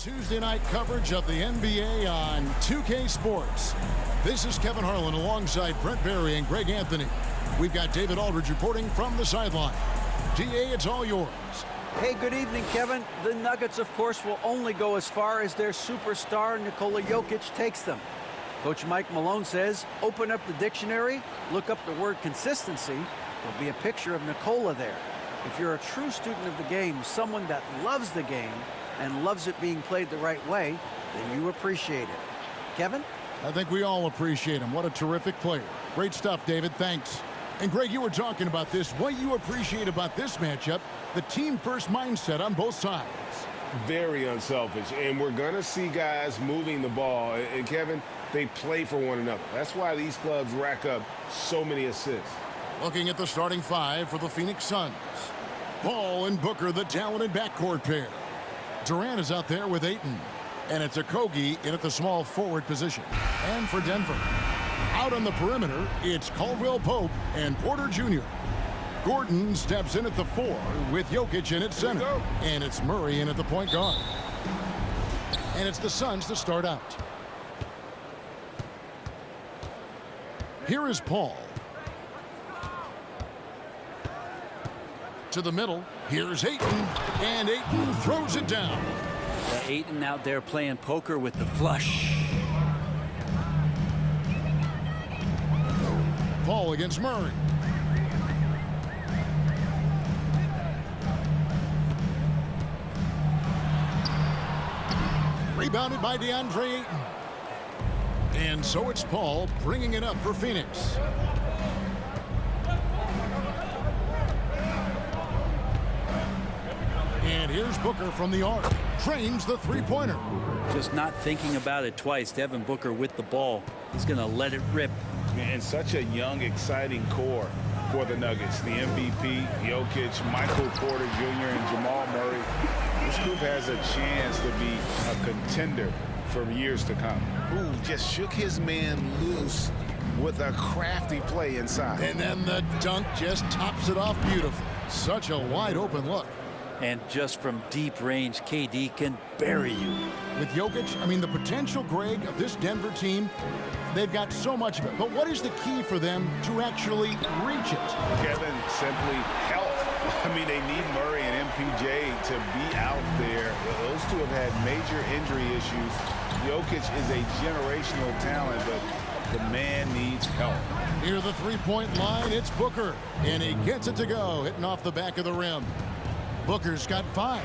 Tuesday night coverage of the NBA on 2K Sports. This is Kevin Harlan alongside Brent Barry and Greg Anthony. We've got David Aldridge reporting from the sideline. DA, it's all yours. Hey, good evening, Kevin. The Nuggets, of course, will only go as far as their superstar Nikola Jokić takes them. Coach Mike Malone says, open up the dictionary, look up the word consistency. There'll be a picture of Nikola there. If you're a true student of the game, someone that loves the game and loves it being played the right way, then you appreciate it. Kevin? I think we all appreciate him. What a terrific player. Great stuff, David. Thanks. And Greg, you were talking about this. What you appreciate about this matchup, the team-first mindset on both sides. Very unselfish, and we're going to see guys moving the ball. And Kevin, they play for one another. That's why these clubs rack up so many assists. Looking at the starting five for the Phoenix Suns. Paul and Booker, the talented backcourt pair. Durant is out there with Ayton. And it's Okogie in at the small forward position. And for Denver, out on the perimeter, it's Caldwell-Pope and Porter Jr. Gordon steps in at the 4 with Jokić in at center. And it's Murray in at the point guard. And it's the Suns to start out. Here is Paul. To the middle, here's Ayton. And Ayton throws it down. Ayton out there playing poker with the flush. Paul against Murray. Rebounded by Deandre Ayton. And so it's Paul bringing it up for Phoenix. And here's Booker from the arc. Trains the three-pointer. Just not thinking about it twice. Devin Booker with the ball. He's going to let it rip. And such a young, exciting core for the Nuggets. The MVP, Jokić, Michael Porter Jr., and Jamal Murray. This group has a chance to be a contender for years to come. Ooh, just shook his man loose with a crafty play inside. And then the dunk just tops it off beautifully. Such a wide open look. And just from deep range, KD can bury you. With Jokić, I mean, the potential, Greg, of this Denver team, they've got so much of it. But what is the key for them to actually reach it? Kevin, simply health. I mean, they need Murray and MPJ to be out there. Those two have had major injury issues. Jokić is a generational talent, but the man needs help. Near the three-point line, it's Booker. And he gets it to go, hitting off the back of the rim. Booker's got 5.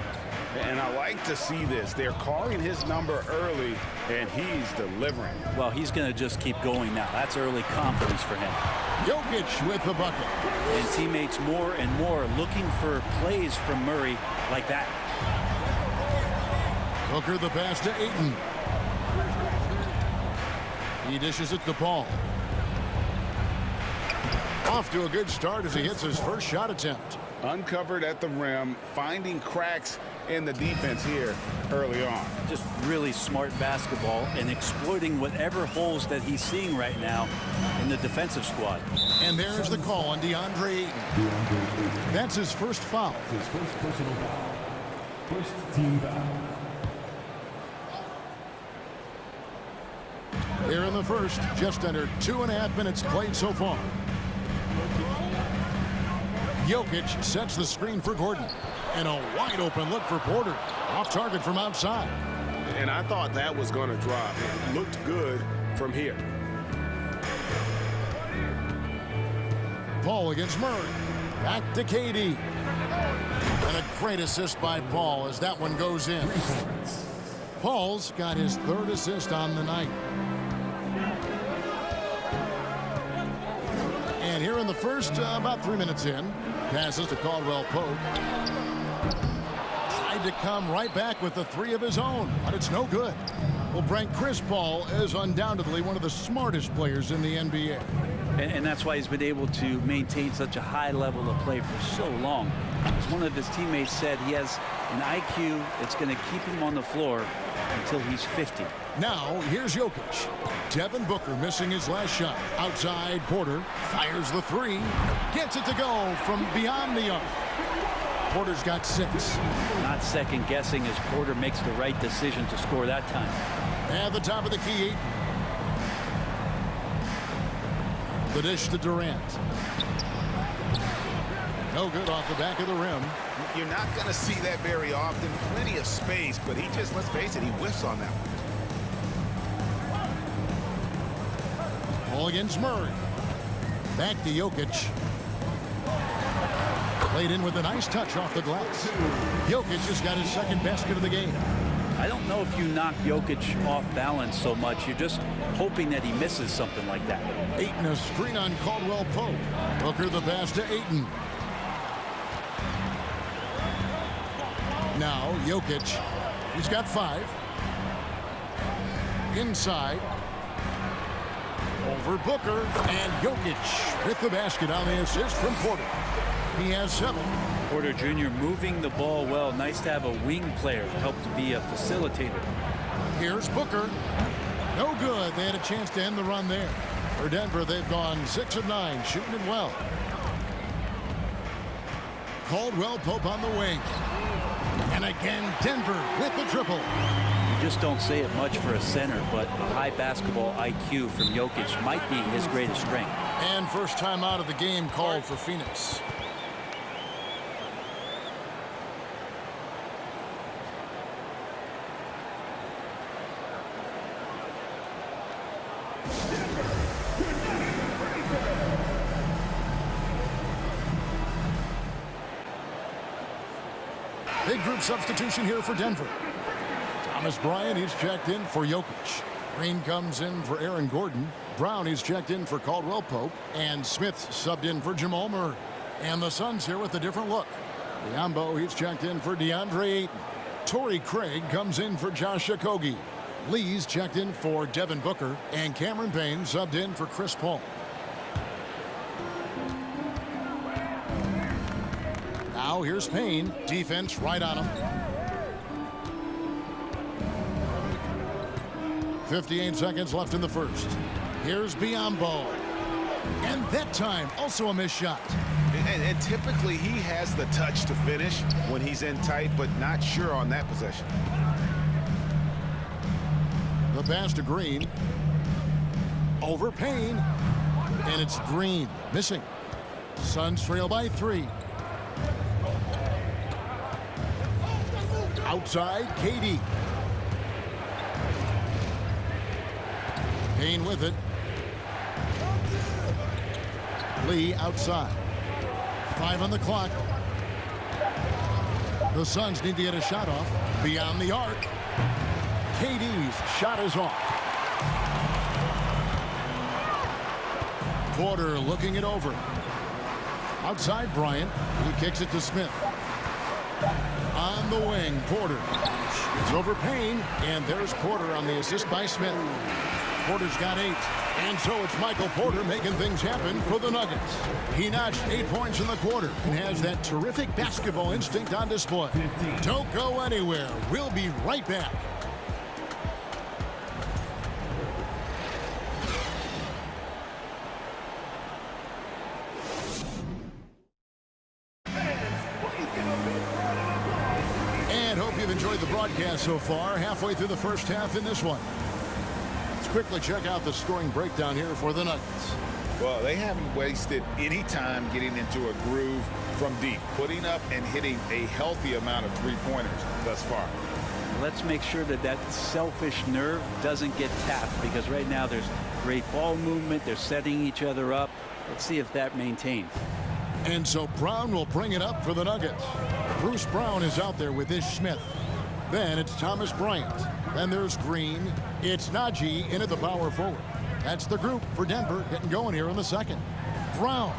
And I like to see this. They're calling his number early, and he's delivering. Well, he's going to just keep going now. That's early confidence for him. Jokić with the bucket. And teammates more and more looking for plays from Murray like that. Booker the pass to Ayton. He dishes it to Paul. Off to a good start as he hits his first shot attempt. Uncovered at the rim, finding cracks in the defense here early on. Just really smart basketball and exploiting whatever holes that he's seeing right now in the defensive squad. And there's the call on Deandre Ayton. That's his first foul. His first personal foul. First team foul. Here in the first, just under 2.5 minutes played so far. Jokić sets the screen for Gordon. And a wide open look for Porter. Off target from outside. And I thought that was going to drop. It looked good from here. Paul against Murray. Back to KD. And a great assist by Paul as that one goes in. Paul's got his 3rd assist on the night. And here in the first, about 3 minutes in, passes to Caldwell-Pope. Tried to come right back with the 3 of his own, but it's no good. Well, Brent, Chris Paul is undoubtedly one of the smartest players in the NBA. And that's why he's been able to maintain such a high level of play for so long. As one of his teammates said, he has an IQ that's going to keep him on the floor until he's 50. Now, here's Jokić. Devin Booker missing his last shot. Outside, Porter fires the 3. Gets it to go from beyond the arc. Porter's got 6. Not second guessing as Porter makes the right decision to score that time. At the top of the key, Ayton. The dish to Durant. No good off the back of the rim. You're not going to see that very often. Plenty of space, but he just, let's face it, he whiffs on that one. Ball against Murray. Back to Jokić. Played in with a nice touch off the glass. Jokić has got his second basket of the game. I don't know if you knock Jokić off balance so much. You're just hoping that he misses something like that. Ayton a screen on Caldwell-Pope. Booker the pass to Ayton. Now Jokić. He's got 5. Inside. Over Booker. And Jokić with the basket on the assist from Porter. He has 7. Porter Jr. moving the ball well. Nice to have a wing player help to be a facilitator. Here's Booker. No good. They had a chance to end the run there. For Denver, they've gone 6 of 9, shooting it well. Caldwell-Pope on the wing. And again, Denver with the triple. You just don't say it much for a center, but a high basketball IQ from Jokić might be his greatest strength. And first time out of the game called for Phoenix. Big group substitution here for Denver. Bryant, he's checked in for Jokić. Green comes in for Aaron Gordon. Braun, he's checked in for Caldwell-Pope. And Smith subbed in for Jamal Murray. And the Suns here with a different look. Biyombo, he's checked in for Deandre Ayton. Torrey Craig comes in for Josh Okogie. Lee's checked in for Devin Booker. And Cameron Payne subbed in for Chris Paul. Now here's Payne. Defense right on him. 58 seconds left in the first. Here's Biyombo. And that time, also a missed shot. And typically he has the touch to finish when he's in tight, but not sure on that possession. The pass to Green. Over Payne. And it's Green. Missing. Suns trail by 3. Outside, KD. Payne with it. Lee outside. 5 on the clock. The Suns need to get a shot off. Beyond the arc. KD's shot is off. Porter looking it over. Outside Bryant. He kicks it to Smith. On the wing, Porter. It's over Payne. And there's Porter on the assist by Smith. Porter's got 8. And so it's Michael Porter making things happen for the Nuggets. He notched 8 points in the quarter and has that terrific basketball instinct on display. Don't go anywhere. We'll be right back. And hope you've enjoyed the broadcast so far. Halfway through the first half in this one. Quickly check out the scoring breakdown here for the Nuggets. Well, they haven't wasted any time getting into a groove from deep, putting up and hitting a healthy amount of three-pointers thus far. Let's make sure that that selfish nerve doesn't get tapped, because right now there's great ball movement. They're setting each other up. Let's see if that maintains. And so Braun will bring it up for the Nuggets. Bruce Brown is out there with Ish Smith. Then it's Thomas Bryant. Then there's Green. It's Nnaji in at the power forward. That's the group for Denver getting going here in the second. Braun.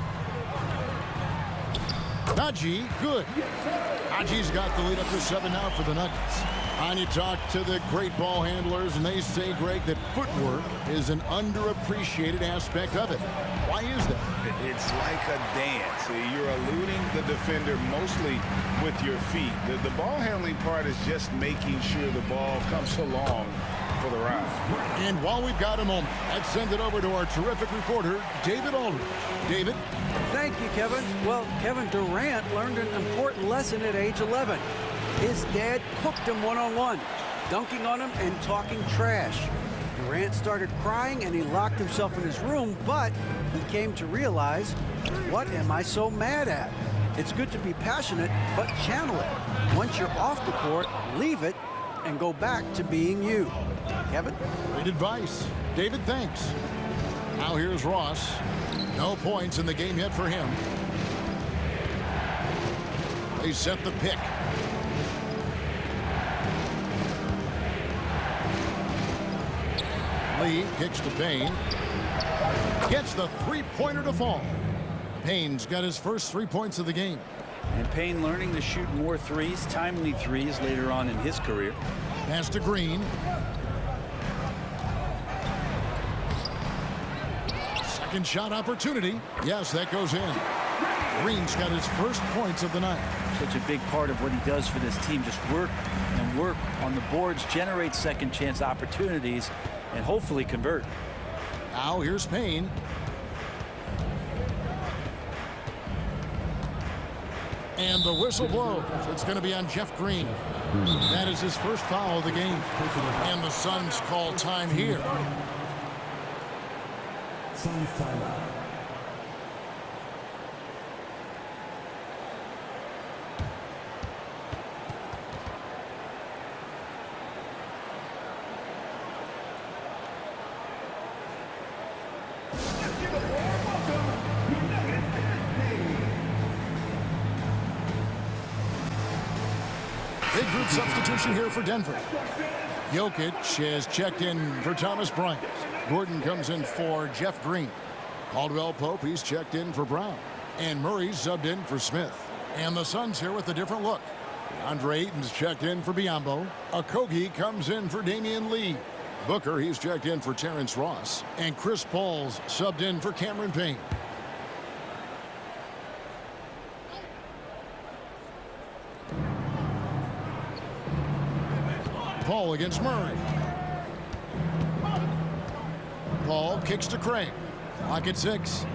Nnaji, good. Nnaji's got the lead up to 7 now for the Nuggets. And you talk to the great ball handlers, and they say, Greg, that footwork is an underappreciated aspect of it. Why is that? It's like a dance. You're eluding the defender mostly with your feet. The ball handling part is just making sure the ball comes along for the ride. And while we've got a moment, let's send it over to our terrific reporter, David Aldridge. David? Thank you, Kevin. Well, Kevin Durant learned an important lesson at age 11. His dad cooked him one-on-one, dunking on him and talking trash. Durant started crying and he locked himself in his room, but he came to realize, what am I so mad at? It's good to be passionate, but channel it. Once you're off the court, leave it and go back to being you. Kevin? Great advice. David, thanks. Now here's Ross. No points in the game yet for him. They set the pick. Lee kicks to Payne. Gets the three-pointer to fall. Payne's got his first 3 points of the game. And Payne learning to shoot more threes, timely threes later on in his career. Pass to Green. Second shot opportunity. Yes, that goes in. Green's got his first points of the night. Such a big part of what he does for this team. Just work and work on the boards, generate second chance opportunities, and hopefully convert. Now here's Payne. And the whistle blows. It's going to be on Jeff Green. That is his first foul of the game. And the Suns call time here. Suns timeout. Big group substitution here for Denver. Jokić has checked in for Thomas Bryant. Gordon comes in for Jeff Green. Caldwell-Pope, he's checked in for Braun. And Murray's subbed in for Smith. And the Suns here with a different look. Deandre Ayton's checked in for Biyombo. Okogie comes in for Damion Lee. Booker, he's checked in for Terrence Ross. And Chris Paul's subbed in for Cameron Payne. Paul against Murray. Paul kicks to Craig. Clock at 6.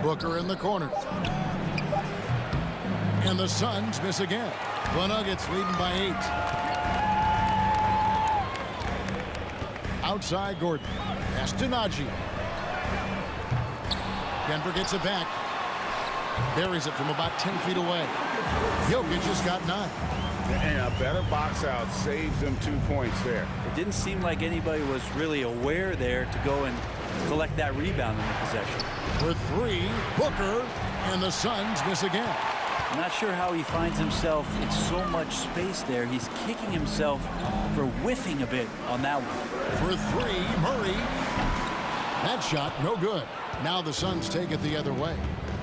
Booker in the corner. And the Suns miss again. The Nuggets leading by 8. Outside Gordon. Pass to Nnaji. Denver gets it back. Buries it from about 10 feet away. Jokić has got 9. And a better box out saves them 2 points there. It didn't seem like anybody was really aware there to go and collect that rebound in the possession. For 3, Booker, and the Suns miss again. I'm not sure how he finds himself in so much space there. He's kicking himself for whiffing a bit on that one. For 3, Murray. That shot, no good. Now the Suns take it the other way.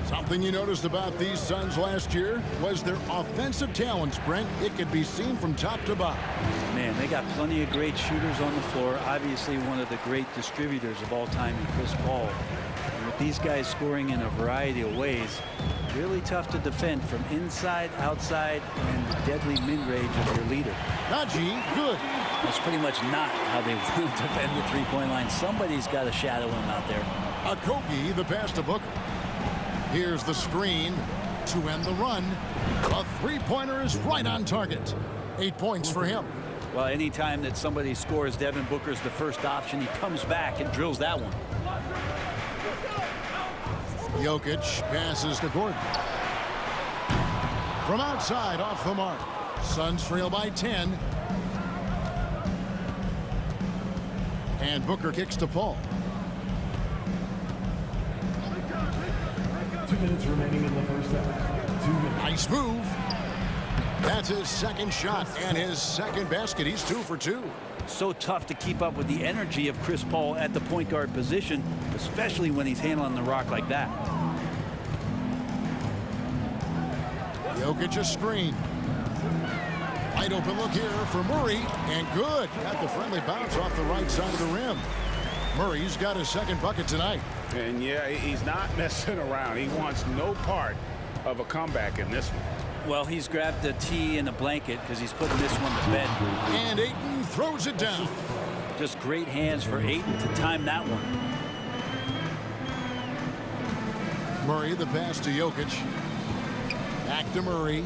Something you noticed about these Suns last year was their offensive talents, Brent. It could be seen from top to bottom. Man, they got plenty of great shooters on the floor. Obviously, one of the great distributors of all time in Chris Paul. And with these guys scoring in a variety of ways, really tough to defend from inside, outside, and the deadly mid-range of your leader. Nnaji, good. That's pretty much not how they defend the three-point line. Somebody's got to shadow him out there. Okogie, the pass to Booker. Here's the screen to end the run. A three-pointer is right on target. 8 points for him. Well, anytime that somebody scores, Devin Booker's the first option. He comes back and drills that one. Jokić passes to Gordon. From outside, off the mark. Suns trail by 10. And Booker kicks to Paul. 2 minutes remaining in the first half. 2 minutes. Nice move. That's his second shot and his second basket. He's 2 for 2. So tough to keep up with the energy of Chris Paul at the point guard position, especially when he's handling the rock like that. Jokić a screen. Wide open look here for Murray, and good. Got the friendly bounce off the right side of the rim. Murray's got his second bucket tonight. And yeah, he's not messing around. He wants no part of a comeback in this one. Well, he's grabbed a tee and a blanket because he's putting this one to bed. And Ayton throws it down. Just great hands for Ayton to time that one. Murray, the pass to Jokić. Back to Murray.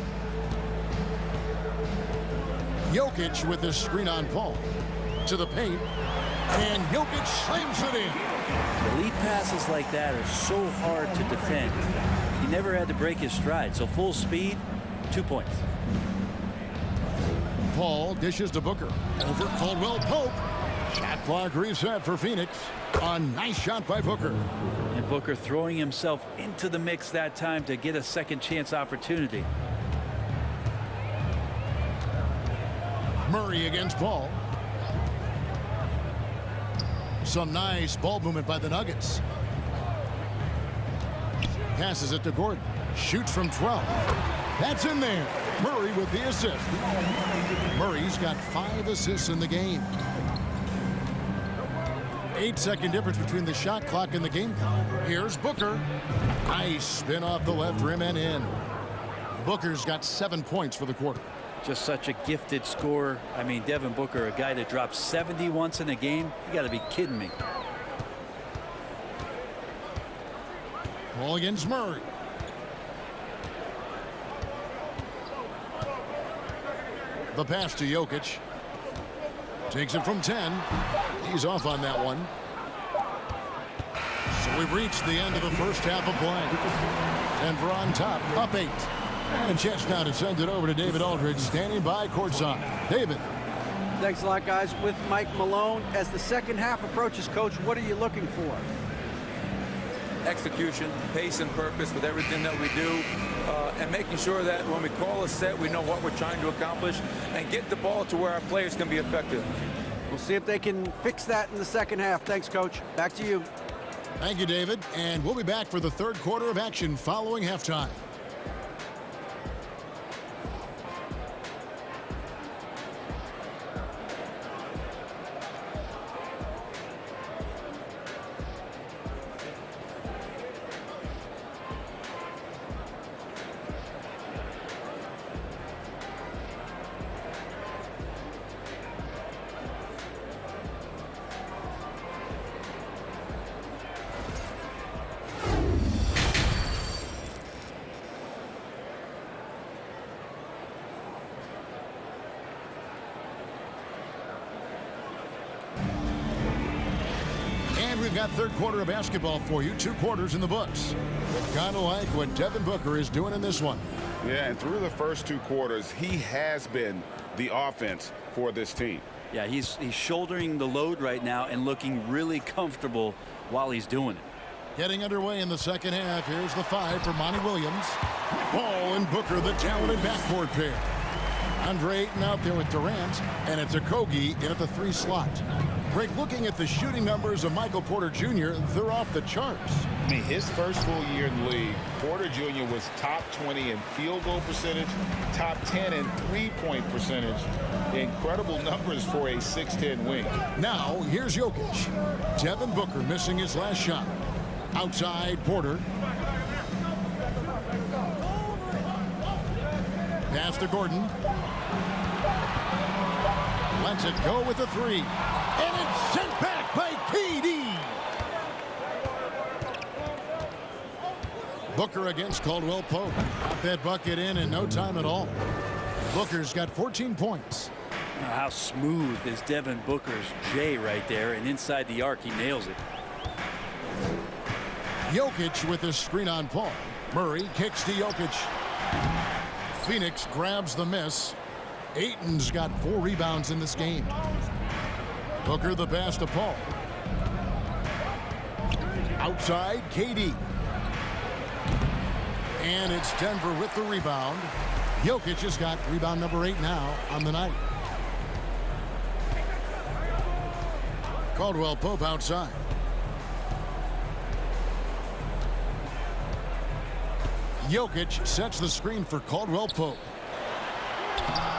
Jokić with the screen on Paul. To the paint. And Jokić slams it in. Elite passes like that are so hard to defend. He never had to break his stride. So full speed, 2 points. Paul dishes to Booker. Over Caldwell-Pope. Shot clock reset for Phoenix. A nice shot by Booker. And Booker throwing himself into the mix that time to get a second chance opportunity. Murray against Paul. Some nice ball movement by the Nuggets. Passes it to Gordon. Shoots from 12. That's in there. Murray with the assist. Murray's got 5 assists in the game. 8-second difference between the shot clock and the game clock. Here's Booker. Nice spin off the left rim and in. Booker's got 7 points for the quarter. Just such a gifted scorer. I mean, Devin Booker, a guy that drops 70 once in a game. You got to be kidding me. Ball against Murray. The pass to Jokić. Takes it from 10. He's off on that one. So we've reached the end of the first half of play. Denver on top, up 8. And a chance now to send it over to David Aldridge, standing by courtside. David. Thanks a lot, guys. With Mike Malone, as the second half approaches, Coach, what are you looking for? Execution, pace and purpose with everything that we do, and making sure that when we call a set, we know what we're trying to accomplish and get the ball to where our players can be effective. We'll see if they can fix that in the second half. Thanks, Coach. Back to you. Thank you, David. And we'll be back for the third quarter of action following halftime. We've got third quarter of basketball for you. 2 quarters in the books. Kind of like what Devin Booker is doing in this one. Yeah, and through the first 2 quarters, he has been the offense for this team. Yeah, he's shouldering the load right now and looking really comfortable while he's doing it. Getting underway in the second half. Here's the 5 for Monty Williams. Ball and Booker, the talented backcourt pair. Andre Ayton out there with Durant, and it's Okogie in at the 3 slot. Greg, looking at the shooting numbers of Michael Porter Jr., they're off the charts. I mean, his first full year in the league, Porter Jr. was top 20 in field goal percentage, top 10 in three-point percentage. Incredible numbers for a 6'10 wing. Now, here's Jokić. Devin Booker missing his last shot. Outside, Porter. Pass to Gordon. Lets it go with a 3. And it's sent back by KD. Booker against Caldwell-Pope. Got that bucket in no time at all. Booker's got 14 points. Now, how smooth is Devin Booker's J right there, and inside the arc he nails it. Jokić with the screen on Paul. Murray kicks to Jokić. Phoenix grabs the miss. Ayton's got 4 rebounds in this game. Booker the pass to Paul. Outside, KD. And it's Denver with the rebound. Jokić has got rebound number 8 now on the night. Caldwell-Pope outside. Jokić sets the screen for Caldwell-Pope.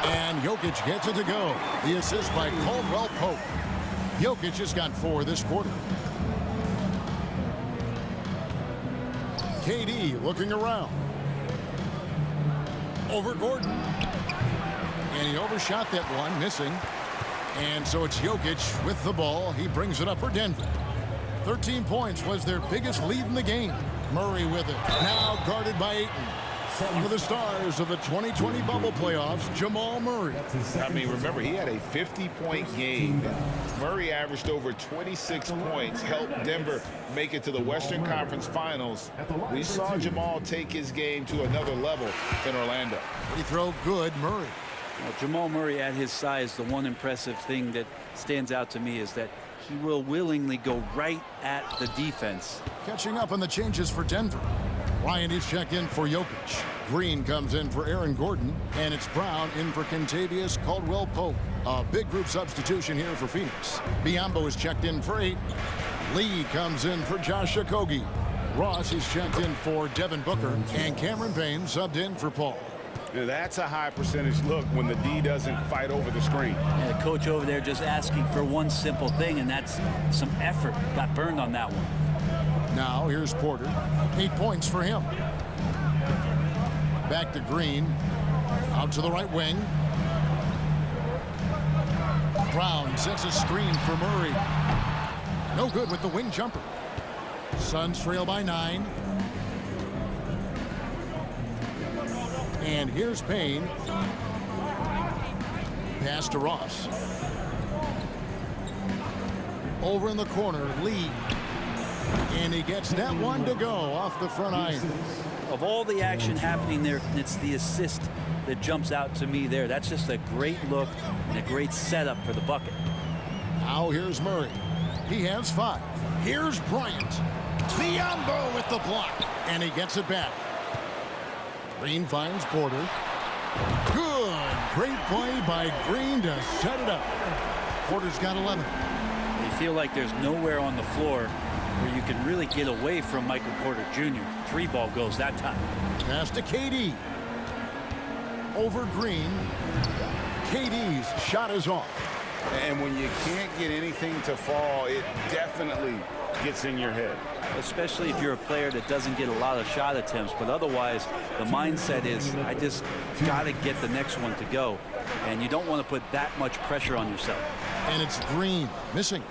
And Jokić gets it to go. The assist by Caldwell-Pope. Jokić has got 4 this quarter. KD looking around. Over Gordon. And he overshot that one, missing. And so it's Jokić with the ball. He brings it up for Denver. 13 points was their biggest lead in the game. Murray with it. Now guarded by Ayton. One of the stars of the 2020 bubble playoffs, Jamal Murray. I mean, remember, he had a 50-point game. Murray averaged over 26 points, helped Denver make it to the Western Conference Finals. We saw Jamal take his game to another level in Orlando. Free throw good, Murray. Well, Jamal Murray at his size, the one impressive thing that stands out to me is that he will willingly go right at the defense. Catching up on the changes for Denver. Bryant is checked in for Jokić. Green comes in for Aaron Gordon, and it's Braun in for Kentavious, Caldwell-Pope. A big group substitution here for Phoenix. Biyombo is checked in for Ayton. Lee comes in for Okogie. Ross is checked in for Devin Booker, and Cameron Payne subbed in for Paul. Now, that's a high percentage look when the D doesn't fight over the screen. And the coach over there just asking for one simple thing, and that's some effort. Got burned on that one. Now here's Porter. 8 points for him. Back to Green. Out to the right wing. Brown sets a screen for Murray. No good with the wing jumper. Suns trail by 9. And here's Payne. Pass to Ross. Over in the corner, Lee. And he gets that one to go off the front iron. Of all the action happening there, it's the assist that jumps out to me there. That's just a great look and a great setup for the bucket. Now here's Murray. He has 5. Here's Bryant. Biyombo with the block. And he gets it back. Green finds Porter. Good. Great play by Green to set it up. Porter's got 11. You feel like there's nowhere on the floor where you can really get away from Michael Porter Jr. 3 ball goes that time. Pass to KD. Over Green. KD's shot is off. And when you can't get anything to fall, it definitely gets in your head. Especially if you're a player that doesn't get a lot of shot attempts, but otherwise the mindset is I just got to get the next one to go, and you don't want to put that much pressure on yourself. And it's Green missing.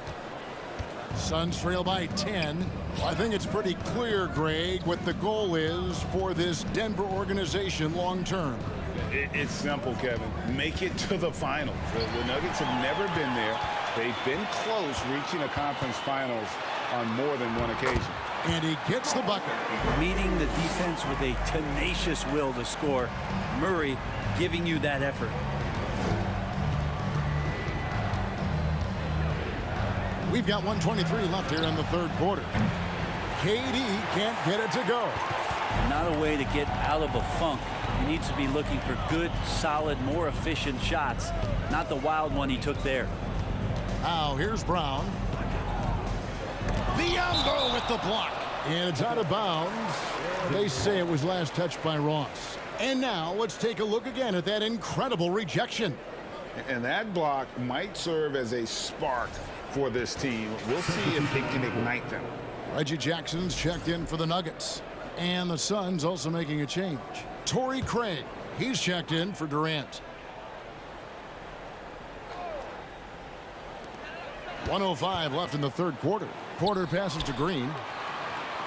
Suns trail by 10. I think it's pretty clear, Greg, what the goal is for this Denver organization long term. It's simple, Kevin. Make it to the finals. The Nuggets have never been there. They've been close reaching a conference finals on more than one occasion. And he gets the bucket. Meeting the defense with a tenacious will to score. Murray giving you that effort. We've got 1:23 left here in the third quarter. KD can't get it to go. Not a way to get out of a funk. He needs to be looking for good, solid, more efficient shots. Not the wild one he took there. Now here's Braun. Biyombo with the block. And it's out of bounds. They say it was last touched by Ross. And now let's take a look again at that incredible rejection. And that block might serve as a spark for this team. We'll see if it can ignite them. Reggie Jackson's checked in for the Nuggets. And the Suns also making a change. Torrey Craig, he's checked in for Durant. 1:05 left in the third quarter. Porter passes to Green.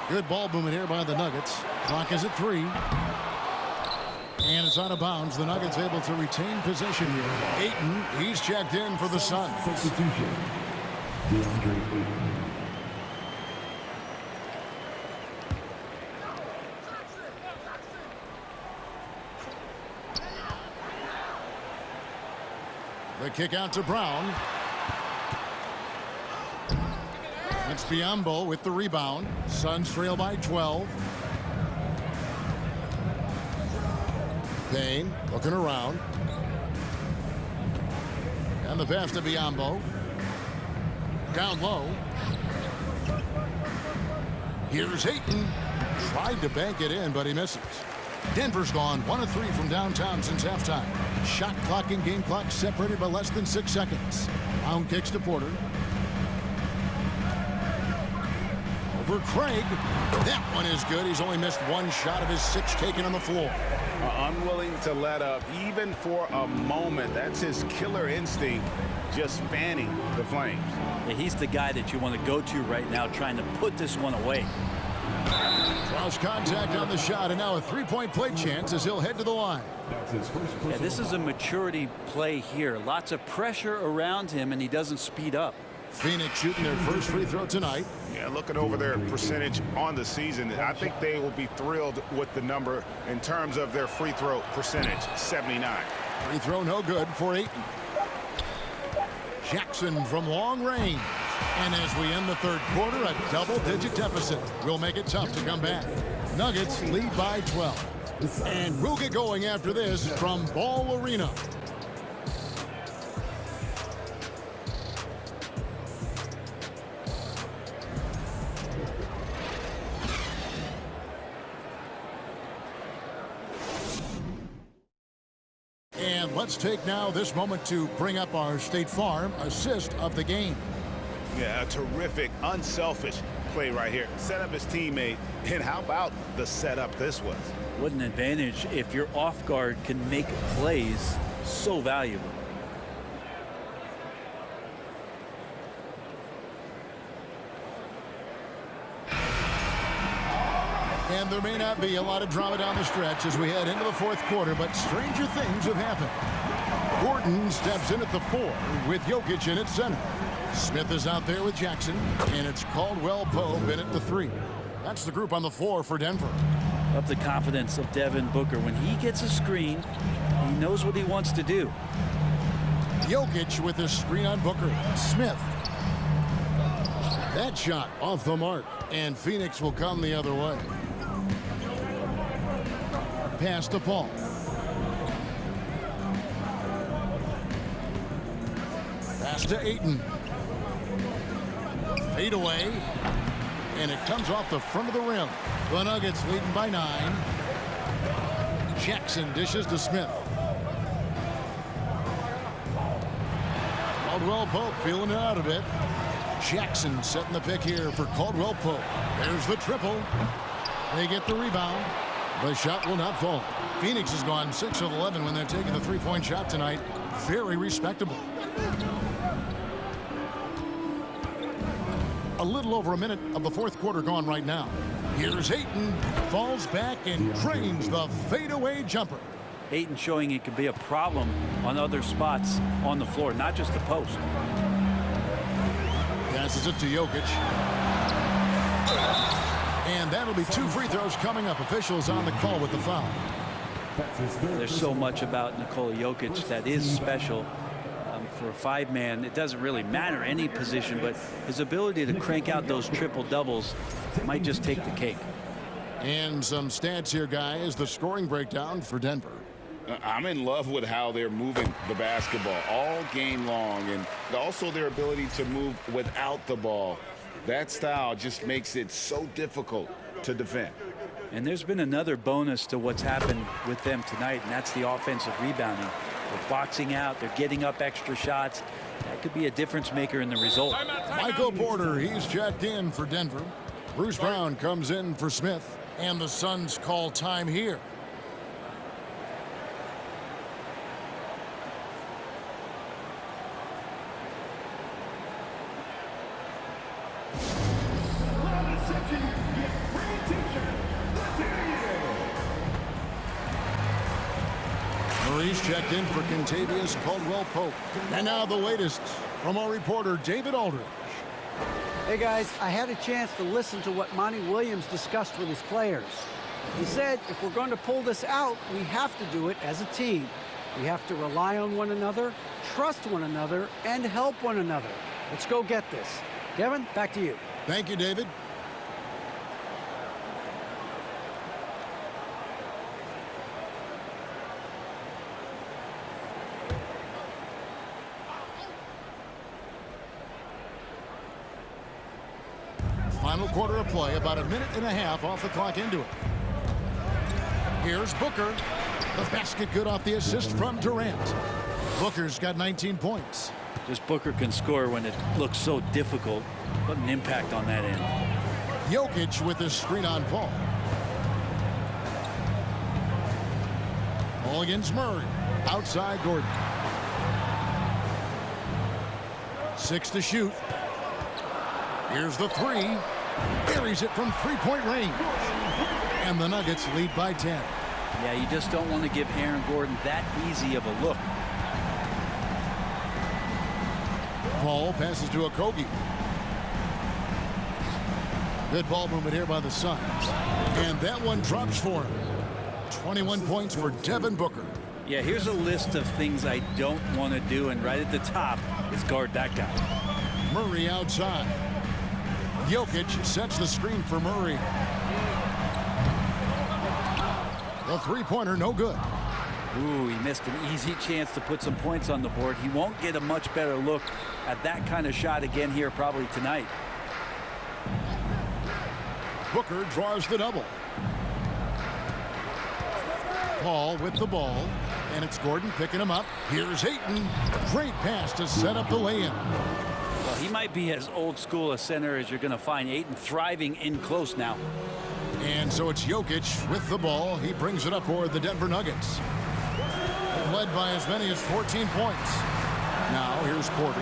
Good ball movement here by the Nuggets. Clock is at 3. And it's out of bounds. The Nuggets able to retain possession here. Ayton, he's checked in for the Suns. Substitution. Deandre Ayton. The kick out to Braun. That's Biyombo with the rebound. Suns trail by 12. Payne looking around. And the pass to Biyombo. Down low. Here's Ayton. Tried to bank it in, but he misses. Denver's gone 1 of 3 from downtown since halftime. Shot clock and game clock separated by less than 6 seconds. Brown kicks to Porter. Over Craig. That one is good. He's only missed 1 shot of his 6 taken on the floor. Unwilling to let up even for a moment. That's his killer instinct, just fanning the flames. Yeah, he's the guy that you want to go to right now, trying to put this one away. Draws contact on the shot, and now a three-point play chance as he'll head to the line. That's his first Yeah, this is a maturity play here. Lots of pressure around him, and he doesn't speed up. Phoenix shooting their first free throw tonight. Yeah, looking over their percentage on the season, I think they will be thrilled with the number in terms of their free throw percentage, 79. Free throw no good for Ayton. Jackson from long range. And as we end the third quarter, a double-digit deficit will make it tough to come back. Nuggets lead by 12. And we'll get going after this from Ball Arena. And let's take now this moment to bring up our State Farm assist of the game. Yeah, a terrific, unselfish play right here. Set up his teammate, and how about the setup this was? What an advantage if your off guard can make plays so valuable. And there may not be a lot of drama down the stretch as we head into the fourth quarter, but stranger things have happened. Gordon steps in at the 4 with Jokić in at center. Smith is out there with Jackson, and it's Caldwell-Pope in at the 3. That's the group on the floor for Denver. Up the confidence of Devin Booker. When he gets a screen, he knows what he wants to do. Jokić with his screen on Booker. Smith. That shot off the mark, and Phoenix will come the other way. Pass to Paul. Pass to Ayton. Fade away. And it comes off the front of the rim. The Nuggets leading by 9. Jackson dishes to Smith. Caldwell-Pope feeling it out a bit. Jackson setting the pick here for Caldwell-Pope. There's the triple. They get the rebound. The shot will not fall. Phoenix has gone 6 of 11 when they're taking the three-point shot tonight. Very respectable. A little over a minute of the fourth quarter gone right now. Here's Ayton. Falls back and drains the fadeaway jumper. Ayton showing it could be a problem on other spots on the floor, not just the post. Passes it to Jokić. And that'll be 2 free throws coming up. Officials on the call with the foul. There's so much about Nikola Jokić that is special. For a 5-man, it doesn't really matter any position, but his ability to crank out those triple doubles might just take the cake. And some stats here, guys. The scoring breakdown for Denver. I'm in love with how they're moving the basketball all game long, and also their ability to move without the ball. That style just makes it so difficult to defend. And there's been another bonus to what's happened with them tonight, and that's the offensive rebounding. They're boxing out, they're getting up extra shots. That could be a difference maker in the result. Michael Porter, he's checked in for Denver. Bruce Brown comes in for Smith, and the Suns call time here. He's checked in for Kentavious, Caldwell-Pope. And now the latest from our reporter, David Aldridge. Hey, guys, I had a chance to listen to what Monty Williams discussed with his players. He said if we're going to pull this out, we have to do it as a team. We have to rely on one another, trust one another, and help one another. Let's go get this. Devin, back to you. Thank you, David. Final quarter of play, about a minute and a half off the clock into it. Here's Booker. The basket good off the assist from Durant. Booker's got 19 points. Just Booker can score when it looks so difficult. What an impact on that end. Jokić with his screen on Paul. Paul against Murray. Outside Gordon. 6 to shoot. Here's the 3. Buries it from three-point range. And the Nuggets lead by 10. Yeah, you just don't want to give Aaron Gordon that easy of a look. Paul passes to Okogie. Good ball movement here by the Suns. And that one drops for him. 21 points for Devin Booker. Yeah, here's a list of things I don't want to do, and right at the top is guard that guy. Murray outside. Jokić sets the screen for Murray. The three-pointer, no good. Ooh, he missed an easy chance to put some points on the board. He won't get a much better look at that kind of shot again here probably tonight. Booker draws the double. Paul with the ball, and it's Gordon picking him up. Here's Ayton. Great pass to set up the lay-in. Well, he might be as old school a center as you're going to find. Ayton thriving in close now. And so it's Jokić with the ball. He brings it up for the Denver Nuggets. They've led by as many as 14 points. Now here's Porter.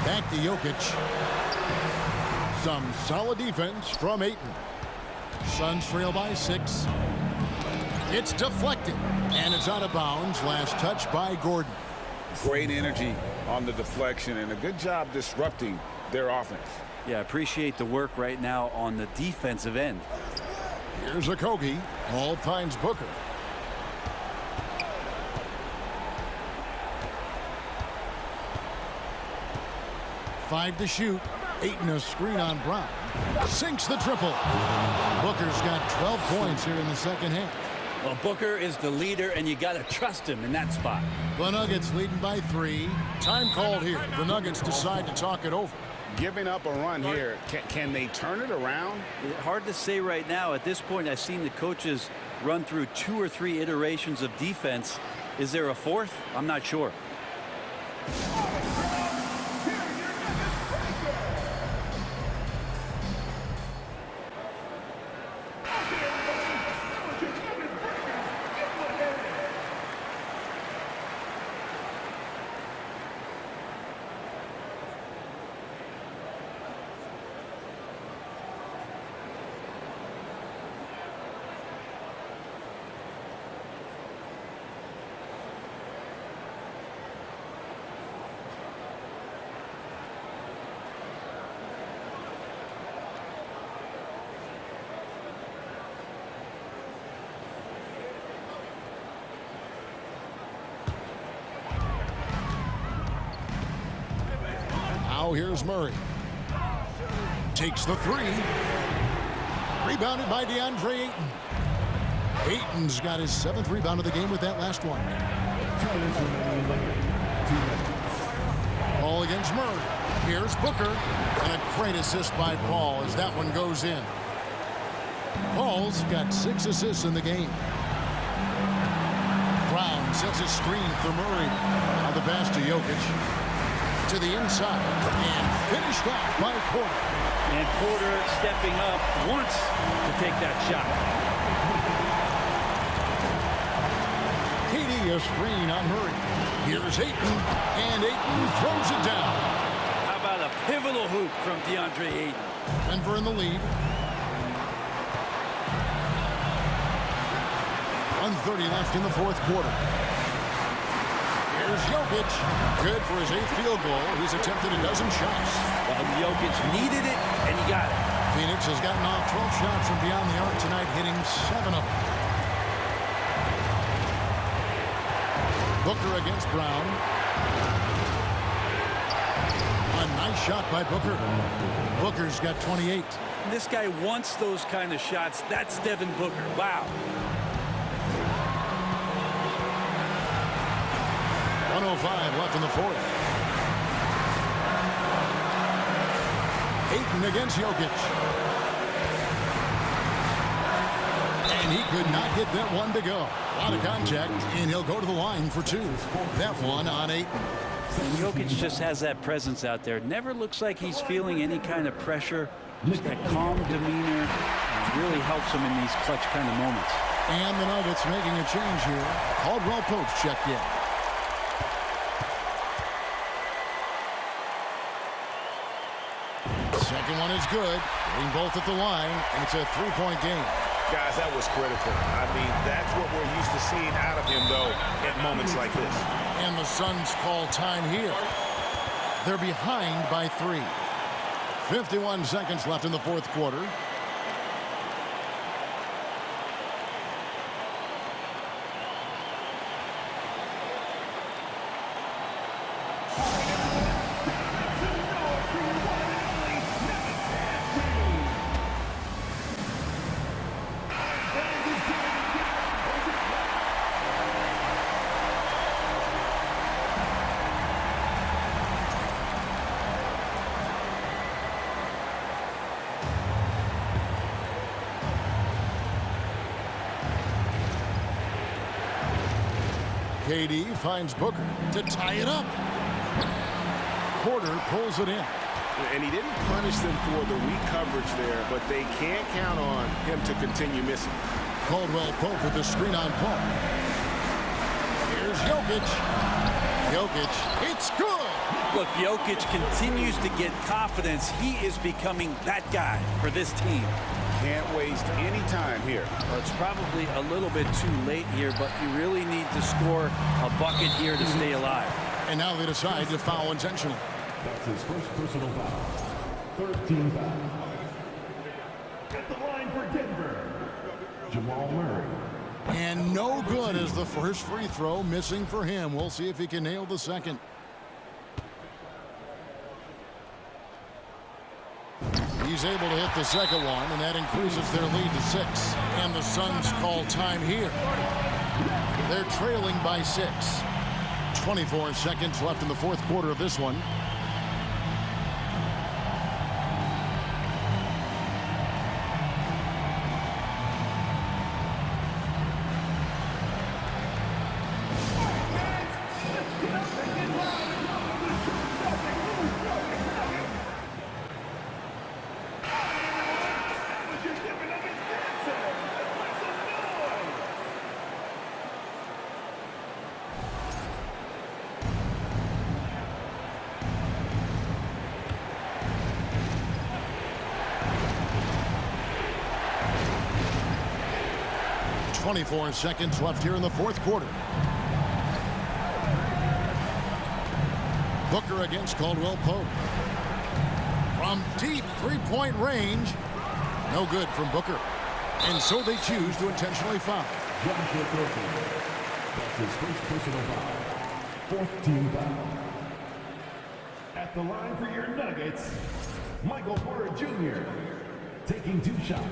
Back to Jokić. Some solid defense from Ayton. Suns trail by 6. It's deflected, and it's out of bounds. Last touch by Gordon. Great energy on the deflection and a good job disrupting their offense. Yeah, appreciate the work right now on the defensive end. Here's Okogie. Paul finds Booker. Five to shoot. Ayton a screen on Braun. Sinks the triple. Booker's got 12 points here in the second half. Well, Booker is the leader, and you got to trust him in that spot. The Nuggets leading by 3. Time called here. The Nuggets decide to talk it over. Giving up a run here. Can they turn it around? Hard to say right now. At this point, I've seen the coaches run through 2 or 3 iterations of defense. Is there a fourth? I'm not sure. Now here's Murray. Takes the 3. Rebounded by Deandre Ayton. Ayton's got his 7th rebound of the game with that last one. Ball against Murray. Here's Booker. And a great assist by Paul as that one goes in. Paul's got 6 assists in the game. Braun sets a screen for Murray. Now the pass to Jokić. To the inside and finished off by Porter. And Porter stepping up once to take that shot. KD a screen on Murray. Here's Ayton, and Ayton throws it down. How about a pivotal hoop from Deandre Ayton? Denver in the lead. 1:30 left in the 4th quarter. Here's Jokić. Good for his 8th field goal. He's attempted a dozen shots. Well, Jokić needed it, and he got it. Phoenix has gotten off 12 shots from beyond the arc tonight, hitting 7 of them. Booker against Braun. A nice shot by Booker. Booker's got 28. This guy wants those kind of shots. That's Devin Booker. Wow. 1:05 left in the 4th. Ayton against Jokić. And he could not get that one to go. A lot of contact, and he'll go to the line for 2. That one on Ayton. And Jokić just has that presence out there. Never looks like he's feeling any kind of pressure. Just that calm demeanor really helps him in these clutch kind of moments. And the Nuggets making a change here. Caldwell-Pope's checked in. Second one is good. Getting both at the line, and it's a three-point game. Guys, that was critical. I mean, that's what we're used to seeing out of him, though, at moments like this. And the Suns call time here. They're behind by 3. 51 seconds left in the fourth quarter. KD finds Booker to tie it up. Porter pulls it in. And he didn't punish them for the weak coverage there, but they can't count on him to continue missing. Caldwell-Pope with the screen on Paul. Here's Jokić. Jokić, it's good! Look, Jokić continues to get confidence. He is becoming that guy for this team. Can't waste any time here. Well, it's probably a little bit too late here, but you really need to score a bucket here to stay alive. And now they decide to foul intentionally. That's his first personal foul. 13 foul. At the line for Denver, Jamal Murray. And no good as the first free throw missing for him. We'll see if he can nail the second. He's able to hit the second one, and that increases their lead to 6. And the Suns call time here. They're trailing by 6. 24 seconds left in the fourth quarter of this one. .24 seconds left here in the fourth quarter. Booker against Caldwell-Pope. From deep three-point range. No good from Booker. And so they choose to intentionally foul. That's his first personal foul. 14 foul. At the line for your Nuggets, Michael Porter Jr. taking 2 shots.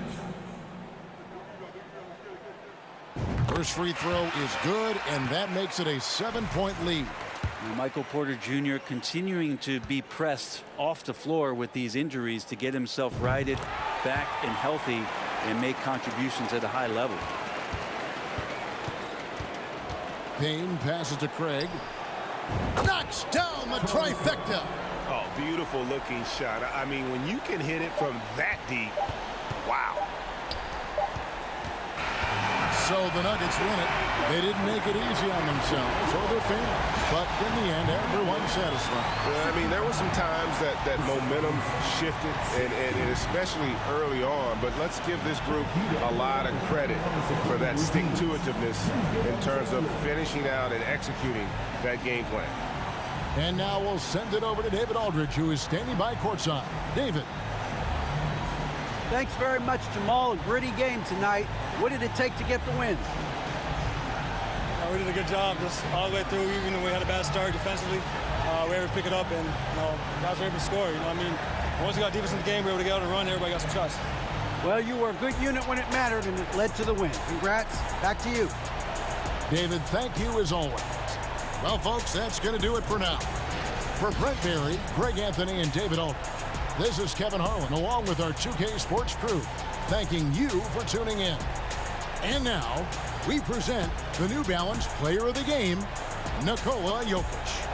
First free throw is good, and that makes it a 7-point lead. Michael Porter Jr. continuing to be pressed off the floor with these injuries to get himself righted, back and healthy, and make contributions at a high level. Payne passes to Craig. Knocks down the trifecta. Oh, beautiful looking shot. I mean, when you can hit it from that deep, wow. So the Nuggets win it. They didn't make it easy on themselves or their fans, but in the end, everyone's satisfied. Well, I mean, there were some times that momentum shifted, and especially early on, but let's give this group a lot of credit for that stick-to-itiveness in terms of finishing out and executing that game plan. And now we'll send it over to David Aldridge, who is standing by courtside. David. Thanks very much, Jamal. A gritty game tonight. What did it take to get the win? We did a good job just all the way through. Even though we had a bad start defensively, we were able to pick it up, and guys were able to score. Once we got defense in the game, we were able to get out and run. Everybody got some shots. Well, you were a good unit when it mattered, and it led to the win. Congrats. Back to you. David, thank you as always. Well, folks, that's going to do it for now. For Brent Berry, Greg Anthony, and David Aldridge, this is Kevin Harlan, along with our 2K Sports crew, thanking you for tuning in. And now, we present the New Balance Player of the Game, Nikola Jokić.